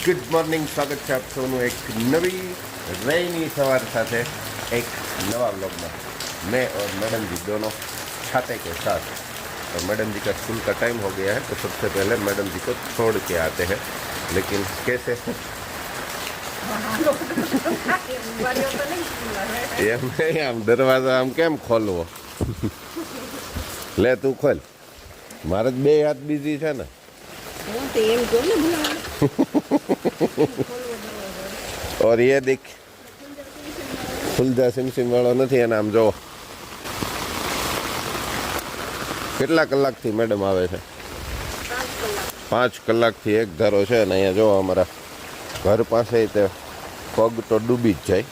Good morning, સ્વાગત છે આપ સૌનું એક નવી रैनी सवार साथे एक नवा व्लॉग में। मैं और मैडम जी दोनों छाते के साथ। और मैडम जी का स्कूल का टाइम हो गया है, तो सबसे पहले मैडम जी को छोड़ के आते हैं। लेकिन कैसे आम दरवाजा आम केम खोलवो? ले तू खोल, मारे बे हाथ बीजी है ना। और ये देख फुलजा सिमसिम वाળો નથી અને આમ જો કેટલા કલાકથી મેડમ આવે છે? 5 કલાકથી એક ધારો છે અને અહીંયા જો અમારા ઘર પાસે તે પગ તો ડૂબી જ જાય।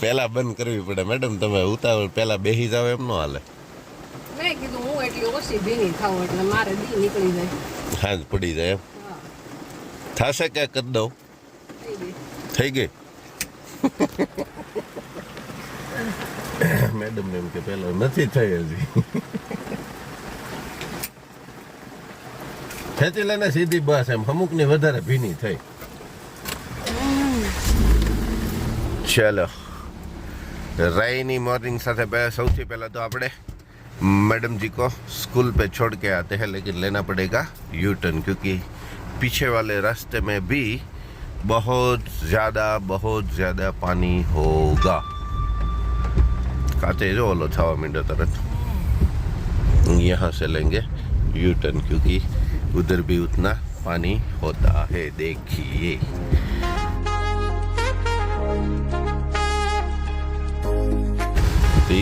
પહેલા બંધ કરવી પડે મેડમ, તમે ઉતાવળ પહેલા બેહી જાવ એમ ન હાલે। મેં કીધું હું એટલી ઓછી ભીની થાવ એટલે મારે દી નીકળી જાય, હાજ પડી જાય એમ થાશે કે કરી દઉં? થઈ ગઈ મેડમ એમ કે પેલો નથી થઈ હજી। ખેંચી લેને સીધી બસ એમ, અમુક ની વધારે ભીની થઈ। ચલો रैनी मॉर्निंग साथ सौથી पहला तो આપણે मैडम जी को स्कूल पे छोड़ के आते हैं, लेकिन लेना पड़ेगा यू टर्न, क्योंकि पीछे वाले रास्ते में भी बहुत ज़्यादा पानी होगा। काते जो लो था मिनट तरत यहाँ से लेंगे यू टर्न, क्योंकि उधर भी उतना पानी होता है। देखिए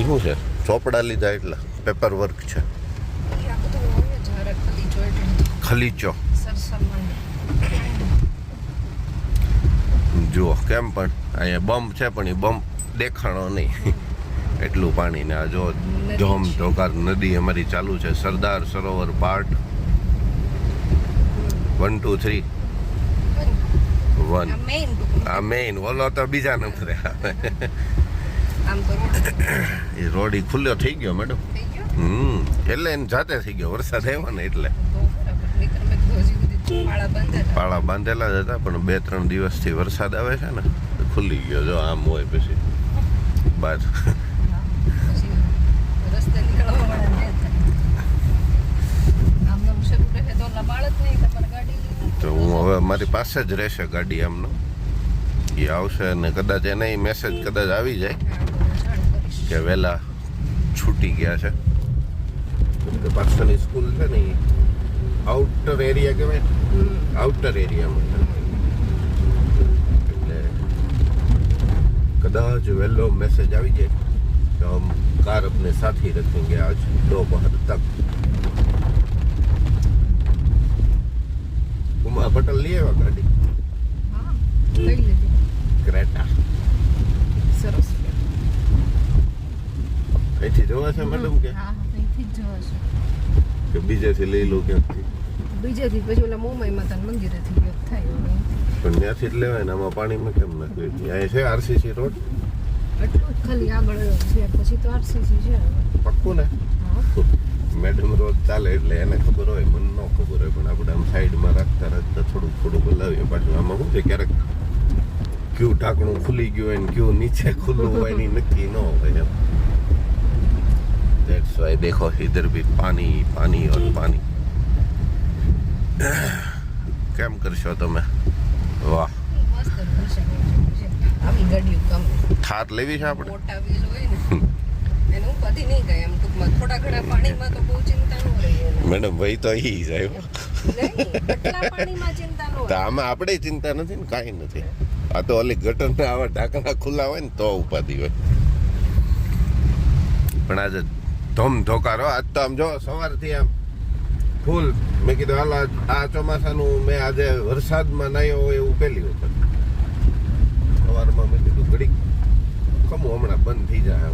શું છે? ચોપડા લીધા એટલા પેપર વર્ક છે। ખલીચો જુઓ કેમ પણ અહીંયા બમ્પ છે, પણ એ બમ્પ દેખાણો નહીં એટલું પાણી ને આ જો ધોમ ધોકાર નદી અમારી ચાલુ છે। સરદાર સરોવર પાર્ટ 1 2 3 1 આ મેઇન ઓલો તો બીજા નંબરે આવે। એ રોડ ખુલ્લો થઈ ગયો મેડમ। એટલે એને જાતે થઈ ગયો, વરસાદ આવ્યો ને એટલે પાળા બાંધેલા જ હતા, પણ 2-3 દિવસથી વરસાદ આવે છે ને ખુલ્લી ગયો। જો આમ હોય પછી બાદ તો હું હવે મારી પાસે જ રહેશે ગાડી આમનો, એ આવશે ને કદાચ એને મેસેજ કદાચ આવી જાય કે વહેલા છૂટી ગયા છે। પાછળની સ્કૂલ છે ને એ આઉટર એરિયા કહેવાય, આઉટર એરિયામાં એટલે કદાચ વહેલો મેસેજ આવી જાય તો હમ કાર अपने साथ ही रखेंगे आज दोपहर तक। ઉમા પટેલ લઈ આવ્યા ગાડી? લઈ લીધી ક્રેટા સરસ। અહીંથી જોવા છે મેડમ કે? હા અહીંથી જ જોવા છે કે બીજેથી લઈ લો ક્યાંકથી? બીજેથી પછી ઓલા મોમાઈ માતાના મંદિરેથી ગયો થાય પણ ત્યાંથી જ લેવાય ને, આમાં પાણીમાં કેમ નાખ્યું? અહીંયા છે આરસીસી રોડ એટલું જ ખાલી આગળ છે, પછી તો આરસીસી છે પક્કું ને? મેડમ રોજ ચાલે એટલે એને ખબર હોય, મને ન ખબર હોય, પણ આપણે આમ સાઈડમાં રાખતા થોડું બોલાવીએ। પાછું આમાં શું છે ક્યારેક ક્યુ ઢાંકણું ખુલી ગયું હોય ને ક્યુ નીચે ખુલ્લું હોય ની નક્કી ન હોય એમ। That's why देखो इधर भी पानी पानी और पानी। કેમ કરશો તમે? વાહ આવી ગાડીઓ ગમે। થાર લેવી છે આપણે? મોટા વ્હીલ હોય ને એને ઉપાધિ નહીં ગઈ, એમ ટૂંકમાં થોડા ઘણા પાણીમાં તો બહુ ચિંતા ન રહે મેડમ ભાઈ તો ઈ જાય નહીં, આટલા પાણીમાં ચિંતા ન તો હોય। આમાં આપણે ચિંતા નથી ને, કાંઈ નથી। આ તો ઓલી ગટરના આવા ઢાંકણા ખુલ્લા હોય ને તો ઉપાધિ હોય। પણ આજે ધોમ ધોકારો, આજ તો આમ જો સવારથી આમ ફૂલ મેં કીધું હાલ આ ચોમાસાનું મેં આજે વરસાદમાં નાયો હોય એવું પહેલી વખત। સવારમાં મેં કીધું ઘડીક ખમું હમણાં બંધ થઈ જાય,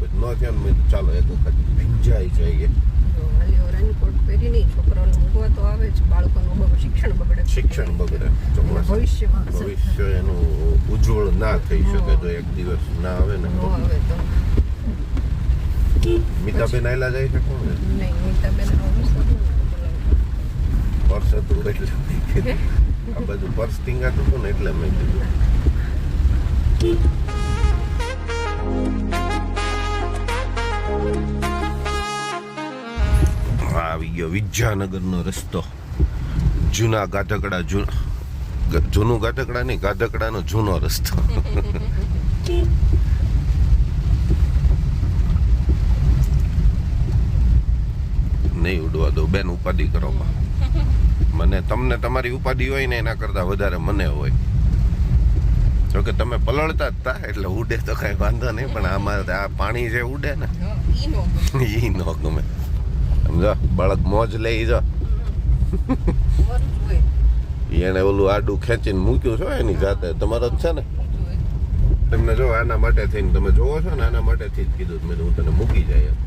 પછી ન થયા મેં ચાલો એક વખત ભીંજાઈ જઈએ। જો હાલ્યો રેનકોટ પહેરીને છોકરાઓને મૂકવા તો આવે જ, બાળકોનું બહુ શિક્ષણ બગડે. શિક્ષણ બગડે ચોમાસું. ભવિષ્યમાં અસર ભવિષ્ય એનું ઉજ્જવળ ના થઈ શકે જો એક દિવસ ના આવે ને ન તો. આવે તો. મીતાબેન આયલા જાય છે કોણ છે? નહીં, મીતાબેન આવું સારું બોલાવે. પર્સ હતું એટલે આ બધું પર્સ ટીંગાતું હતું ને એટલે મેં કીધું. આવી ગયો વિદ્યાનગરનો રસ્તો. જૂના ગાધકડા જૂનું ગાધકડા નહીં, ગાધકડાનો જૂનો રસ્તો. નહીં ઉડવા દો બેન, ઉપાધિ કરો. મને તમને તમારી ઉપાધિ હોય ને એના કરતા વધારે મને હોય. જોકે તમે પલળતા જ તા એટલે ઉડે તો કઈ વાંધો નહીં, પણ આમાં આ પાણી જે ઉડે ને હા, ઈ નો ગમે. ઈ ન ગમે. સમજો બાળક મોજ લઈ જો તમારું જ હોય. એને ઓલું આડું ખેંચીને મૂક્યું છે એની જાતે, તમારો જ છે ને. બીજું હોય. તમને જો આના માટે થઈને તમે જોવો છો ને, આના માટેથી જ કીધું મેં હું તને મૂકી જાય એમ.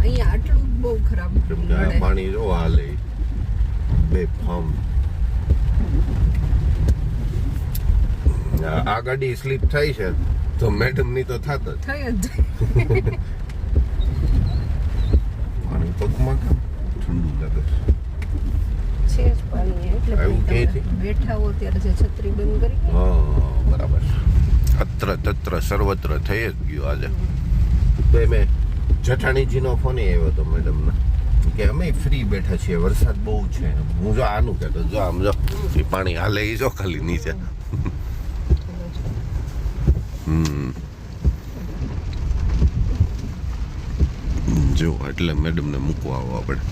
અહીંયા આટલું બહુ ખરાબ કેમ કે આ નડે. પાણી જો હાલે બે ફામ. આ ગાડી સ્લીપ થાય છે તો મેડમ ની તો થાત જ. થઈ જ જાય. પાણી પગમાં કેમ ઠંડુ લાગે છે. છે જ પાણી એટલે આવું તમે કે છે? બેઠા હો ત્યારે જે છત્રી બંધ કરી હા બરાબર. અત્ર તત્ર સર્વત્ર થઈ જ ગયું આજે. તો મેં જઠાણીજીનો ફોન આવ્યો હતો મેડમને કે અમે ફ્રી બેઠા છીએ, વરસાદ બહુ છે. હું જો આનું કહેતો જો આમ જો એ પાણી હાલે ઈ જો ખાલી નીચે. જો એટલે મેડમને મૂકવા આવો આપણે.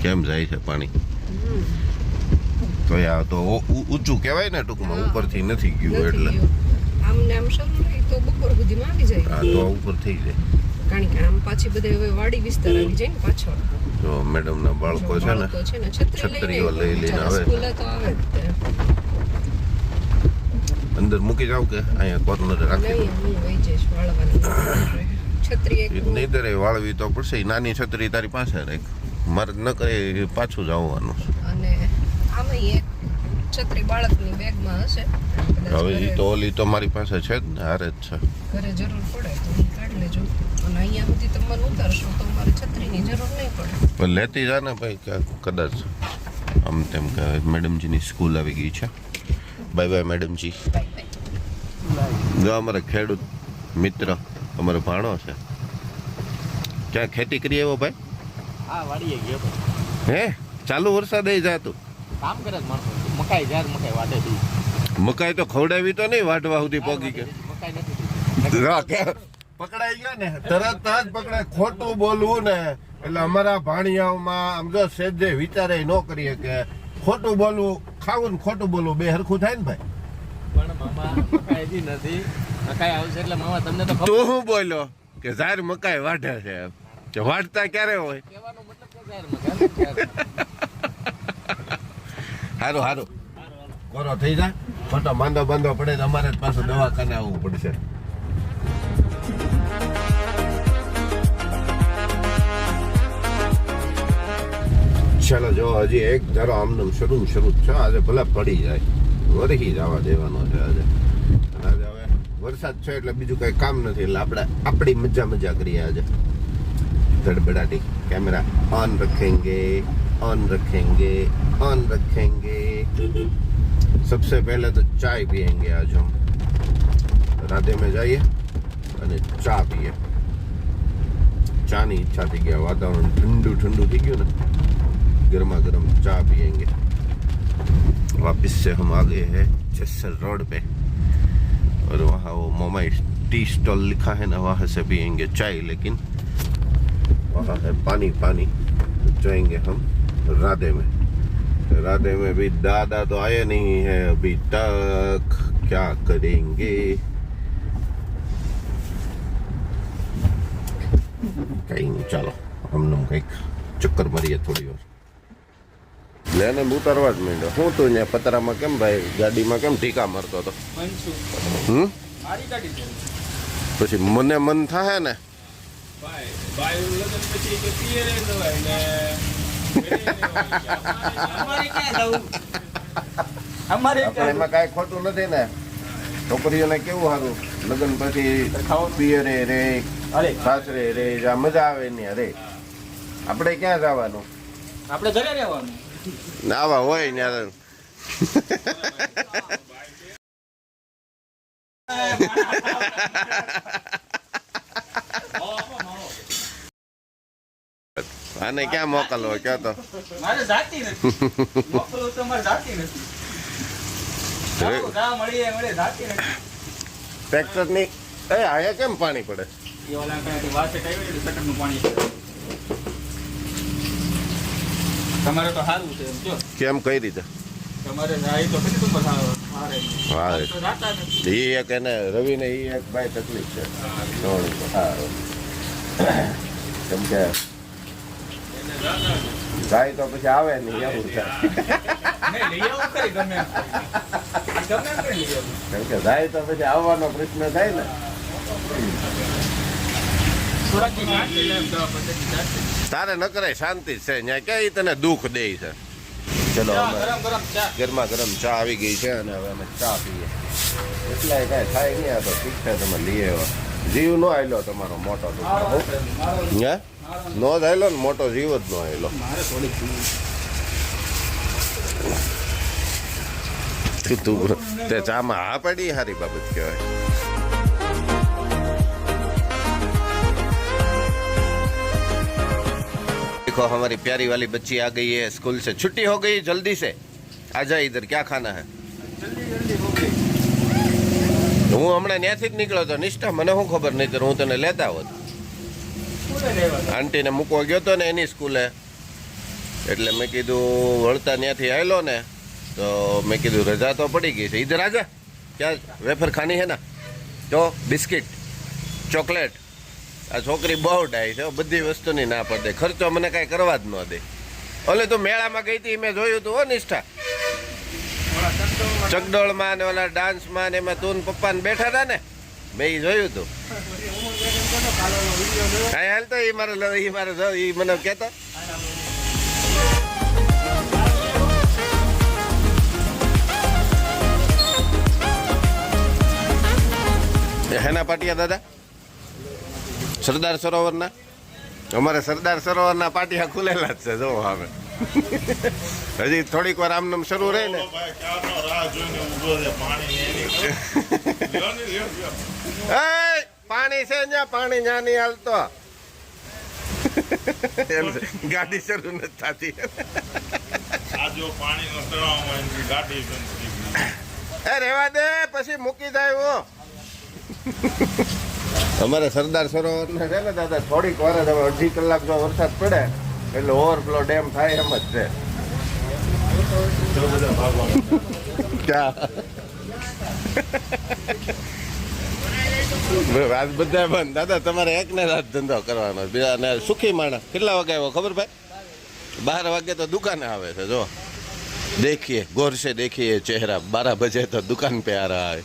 કેમ જાય છે પાણી? તો યા તો ઊંચું કહેવાય ને ટૂંકમાં, ઉપરથી નથી ગયું એટલે. આમ ને આમ શરૂ રહી તો બપોર સુધીમાં આવી જાય. હા તો ઉપર થઈ જાય. કારણ કે આમ પાછી બધે હવે વાડી વિસ્તાર આવી જાય ને પાછળ. જો મેડમના બાળકો છે ને બાળકો છે ને છત્રીઓ લઈ લઈને આવે. સ્કૂલે તો આવે જ તે. અંદર મૂકી જાવ કે અહીંયા કોર્નરે રાખી નહીં, હું વહી જઈશ વાળવાની. છત્રી એક દો. નહીં તરે વાળવી તો પડશે. ઈ નાની છત્રી તારી પાસે રાખ. મારે ન કરે પાછું જ આવવાનું. અને આમાં એક છત્રી બાળકની બેગમાં હશે. કદાચ હવે ઈ ઘરે- તો ઓલી તો મારી પાસે છે જ ને, હારે જ છે. ઘરે જરૂર પડે તો ઈ કાઢી લેજો. અને અહીંયા સુધી તમે મને ઉતારશો તો મારે છત્રીની જરૂર નહીં પડે. પણ લેતી જા ને ભાઈ, કે કદાચ આમ તેમ કે મેડમજીની સ્કૂલ આવી ગઈ છે. બાય બાય મેડમજી. Bye bye. જો અમારે ખેડૂત મિત્ર અમારો ભાણો છે. ક્યાં ખેતી કરી આવ્યો ભાઈ? હા વાડીએ ગયો તો. હે ચાલુ વરસાદ એ જાતું. કામ કરે જ માણસો. મકાઈ જાર મકાઈ વાટે દી. મકાઈ તો ખવડાવી તો નહીં, વાટવા સુધી પોગી કે મકાઈ નથી. પકડાઈ ગયા ને તરત જ પકડાય. ખોટું બોલવું ને એટલે અમારા ભાણિયાઓમાં આમ જો સેજે વિચારે ન કરીએ કે ખોટું બોલવું, ખાવું ને ખોટું બોલવું બે હરખું થાય ને ભાઈ. પણ મામા મકાઈ દી નથી. મકાઈ આવશે એટલે મામા તમને તો ખબર. તું શું બોલ્યો કે જાર મકાઈ વાઢે છે એમ? કે વાટતા ક્યારે હોય? કહેવાનો મતલબ કે જાર મકાઈ. હારું હારું કોરો થઈ જાય. ખોટો માંદો બાંધો પડે તો અમારે જ પાછું દવાખાને આવવું પડશે. ચાલો જો હજી એક ધારો આમનામ શરૂ જ છે. આજે ભલે પડી જાય, વરહી જવા દેવાનો છે આજે. અને આજે હવે વરસાદ છે એટલે બીજું કઈ કામ નથી એટલે આપણે આપણી મજા કરીએ આજે. ધડબડાટી कैमरा ऑन रखेंगे. सबसे पहले तो चाय पियेंगे आज हम. राधे में जाइए અને ચા પીએ. ચાની ઈચ્છા થઈ ગયા. વાતાવરણ ठंडू થઈ गયું ને, गर्मा गर्म चाय पियेंगे. वापस से हम आ गए हैं जसर रोड पे और वहाँ वो मोमा टी स्टॉल लिखा है ना, वहाँ से पियेंगे चाय. लेकिन वहाँ है पानी. तो जाएंगे हम राधे में भी दादा तो आए नहीं है अभी तक. क्या करेंगे? कहीं नहीं. ચાલો હમણાં કંઈક ચક્કર મારીએ થોડી વાર. લેને ઉતારવા જ માંડ્યો. હું તું ને પતરામાં કેમ ભાઈ ગાડીમાં કેમ ટીકા મારતો હતો? મનસુ. હમ મારી ગાડી છે. પછી મને મન થાય ને બાયું લગ્ન પછી કે પિયરે જવાય ને અમારે ક્યાં જવું? અમારે આપણે એમાં કાંઈ ખોટું નથી ને. છોકરીઓને કેવું સારું, લગ્ન પછી પિયરે રે, સાસરે રે, જ્યાં મજા આવે ને રે. આપણે ક્યાં જવાનું? આપણે ઘરે રહેવાનું. આવા હોય ને આને ક્યાં મોકલવો કયો તો? મારે જાતી નથી. મોકલવું તો મારે જાતી નથી. મળે જાતી નથી. ટ્રેક્ટર ની આયા કેમ પાણી પડે? એ ઓલા કઈ વાસે ટાઈમ એટલે સટરનું પાણી પડે. તમારે તો સારું છે એમ જો. કેમ કઈ રીતે? તમારે જાય તો કેટલી તુંબર સારું. હા તો જાતા નથી. એ એક એને રવિ ને એ એક ભાઈ તકલીફ છે. કેમ કે જાય તો પછી આવે નહીં એવું છે. નહીં, લઈ આવું ખરી ગમે એમ. ગમે એમ કરી લઈ આવું. કેમ કે જાય તો પછી આવવાનો પ્રશ્ન થાય ને. થોડાક દી વાત એટલે એમ દવા પદ્ધતિ જાતે. તારે ન કરાય, શાંતિ જ છે. ત્યાં ક્યાંય તને દુઃખ દે છે. ચલો ચા, અમે ગરમ ગરમ ચા. ગરમા ગરમ ચા આવી ગઈ છે અને હવે અમે ચા પીએ. એટલે કાંઈ થાય નહીં. આ તો ઠીક છે, તમે લઈ આવ્યો. જીવ નો આવેલો તમારો મોટો તો. મારો હે નો જ આવેલો ને મોટો જીવ જ નો આવેલો. મારે થોડીક તું તે ચામાં હા પડી સારી બાબત કહેવાય. देखो हमारी प्यारी वाली बच्ची आ गई है स्कूल से. छुट्टी हो गई, जल्दी से आ जा इधर. क्या खाना है? હું હમણાં ત્યાંથી જ નીકળ્યો હતો નિષ્ઠા. મને શું ખબર નહીં, તો હું તને લેતા હોત. આંટીને મૂકવા ગયો હતો ને એની સ્કૂલે, એટલે મેં કીધું વળતા ત્યાંથી આવેલો ને તો મેં કીધું રજા તો પડી ગઈ છે. ઇધર આજા. ક્યાં વેફર ખાની હે ના? તો બિસ્કિટ, ચોકલેટ. આ છોકરી બહુ ડાય છે, બધી વસ્તુની ના પડે. ખર્ચો મને કાંઈ કરવા જ ન દે. ઓલે તું મેળામાં ગઈ હતી, મેં જોયું તું હો નિષ્ઠા. ચકડોળમાં ને ઓલા ડાન્સમાં ને એમાં તું પપ્પા ને બેઠા હતા ને, મેં એ જોયું તું. કાંઈ હાલ તો એ મારે મને કહેતો. હેના પાટિયા દાદા? સરદાર સરોવરના? અમારે સરદાર સરોવરના પાટિયા ખુલેલા જ છે. જો હવે હજી થોડીક વાર આમનામ શરૂ રહે ને. પાણી છે ત્યાં, પાણી ત્યાં નહીં હાલતો. ગાડી શરૂ નથી થતી. રેવા દે, પછી મૂકી જાય. હો અમારે સરદાર સરોવર છે ને દાદા, થોડીક વાર જ હવે અડધી કલાક જો વરસાદ પડે એટલે ઓવરફ્લો ડેમ થાય એમ જ છે. આજ બધા બંધ દાદા. તમારે એકને રાત ધંધો કરવાનો, બીજાને સુખી માણસ. કેટલા વાગે આવ્યો ખબર ભાઈ? 12 વાગે તો દુકાને આવે છે. જો देखिए, गौर से देखिए चेहरा. 12 बजे तो दुकान पे आ रहा है.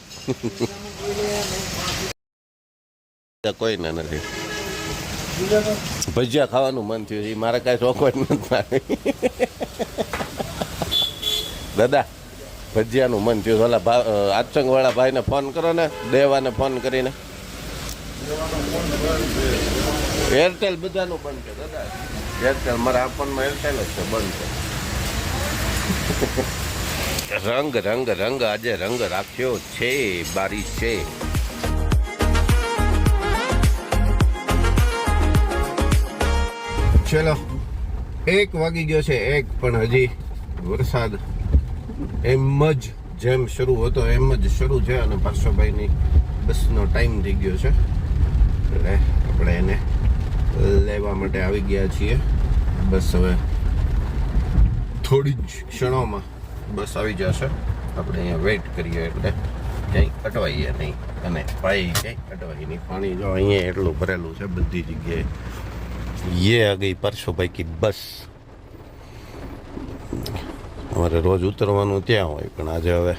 કોઈ ના નથી. ભજીયા ખાવાનું મન થયું. એ મારે કાંઈ ચોખવટ નથી દાદા. ભજીયાનું મન થયું. ઓલા આચંગ વાળા ભાઈને ફોન કરો ને, દેવાને ફોન કરીને. એરટેલ બધાનું બંધ છે દાદા. એરટેલ મારા ફોનમાં એરટેલ જ છે, બંધ છે. રંગ રંગ રંગ આજે રંગ રાખ્યો છે. બારીશ છે. ચલો 1 વાગી ગયો છે. 1 પણ હજી વરસાદ એમ જ જેમ શરૂ હતો એમ જ શરૂ છે. અને પાર્શ્વભાઈની બસનો ટાઈમ થઈ ગયો છે એટલે આપણે એને લેવા માટે આવી ગયા છીએ. બસ હવે થોડી જ ક્ષણોમાં બસ આવી જશે. આપણે અહીંયા વેઇટ કરીએ એટલે ક્યાંય અટવાઈએ નહીં. અને ભાઈ ક્યાંય અટવાઈએ નહીં. પાણી જો અહીંયા એટલું ભરેલું છે બધી જગ્યાએ. ये आ गई परसों भाई की बस. અમારે રોજ ઉતરવાનું ત્યાં હોય, પણ આજે હવે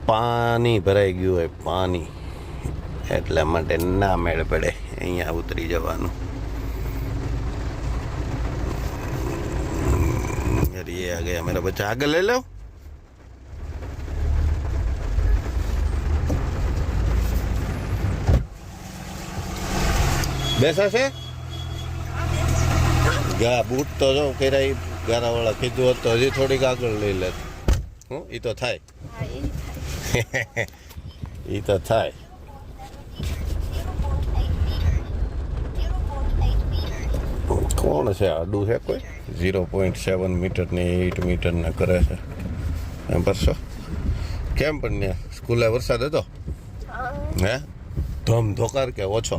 પાણી ભરાઈ ગયું હોય. પાણી એટલા માટે ના મેળ પડે અહીંયા ઉતરી જવાનું. अरे ये आ गया मेरा बच्चा, आगे ले लो. બેસા છે ગા બૂટ તો જો કેરાઈ ગારાવાળા કીધું હોત તો હજી થોડીક આગળ લઈ લે. હું એ તો થાય. એ તો થાય. કોણ છે આડું છે કોઈ 0.7 મીટરની 8 મીટરને કરે છે એમ પરસો. કેમ પણ ત્યાં સ્કૂલે વરસાદ હતો હે? ધોમ ધોકાર કે ઓછો?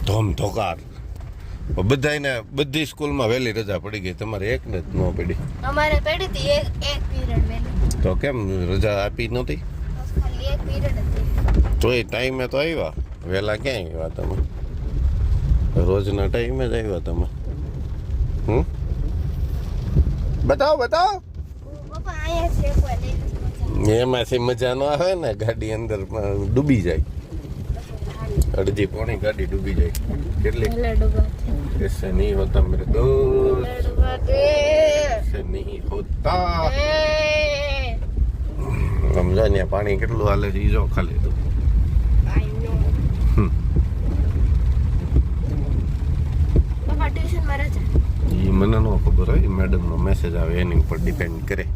ધોમ ધોકાર. બધાને બધી સ્કૂલમાં વહેલી રજા પડી ગઈ, તમારે એકને જ ન પડી? અમારે પડી હતી એક પીરિયડ વહેલી. તો કેમ રજા આપી નહોતી? ખાલી એક પીરિયડ હતી. તો એ ટાઈમે તો આવ્યા, વહેલા ક્યાં આવ્યા તમે? રોજના ટાઈમે જ આવ્યા તમે. બતાવો બતાવો. પપ્પા અહીંયા છે કોઈ લઈ લે. એમાંથી મજા ન આવે ને, ગાડી અંદર ડૂબી જાય. અડધી પોણી ગાડી ડૂબી જાય. કેટલી? ऐसे नहीं होता मेरे दोस्त, ऐसे नहीं होता. સમજા ને પાણી કેટલું હાલે છે ઈ જો ખાલી તો. પપ્પા ટ્યુશન માં રજા. ઈ મને ન ખબર હોય, મેડમ નો મેસેજ આવે એની ઉપર ડિપેન્ડ કરે.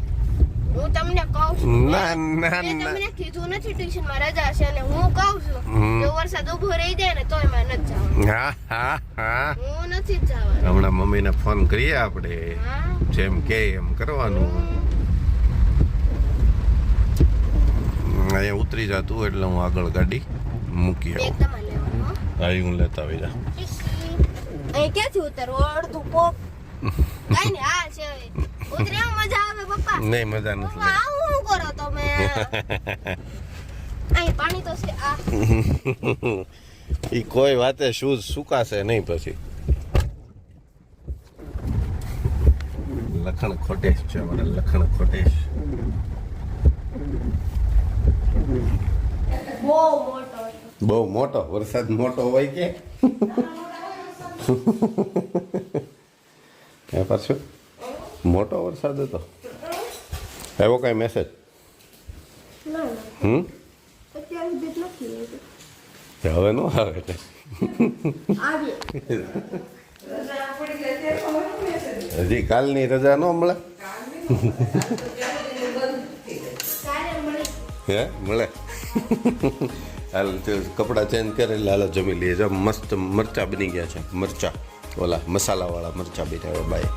હું તમને કહું છું. ના ના મેં ના, તમને કીધું નથી ટ્યુશન માં રજા છે, અને હું કહું છું જો વરસાદ ઉભો રહી જાય ને તોય માં નથી જવાનું. હા હા હા. હું નથી જ જવાનું. હમણાં મમ્મીને ફોન કરીએ આપણે, હા. જેમ કે એમ કરવાનું. અહીંયા ઉતરી જતું એટલે હું આગળ ગાડી મૂકી બેગ આવું. તમારે લેવાનું હો. આવી હું લેતા આવી જા. અહીં ક્યાંથી ઉતરવું? અડધું પોપ કઈ ને હા છે ઉતર્યા મજા આવે પપ્પા. નહીં મજા નથી પપ્પા આવું શું કરો તમે? અહીં પાણી તો છે. આ ઈ કોઈ વાતે શૂઝ સુકાશે નહીં પછી. લખણ ખોટેશ છે અમારે, લખણ ખોટેશ. બહુ મોટો છે. બહુ મોટો વરસાદ મોટો હોય કે એ પાછું મોટો વરસાદ હતો. એવો કઈ મેસેજ? ના અત્યાર સુધી નથી આવ્યું. હવે નો આવે છે. આવી હજી કાલની રજા નો મળે? કાલે મળી. હે મળે? હાલ કપડાં ચેન્જ કરેલા હાલો જમી લઈએ. જો મસ્ત મરચા બની ગયા છે, મરચા ઓલા મસાલાવાળા મરચા બી બાય.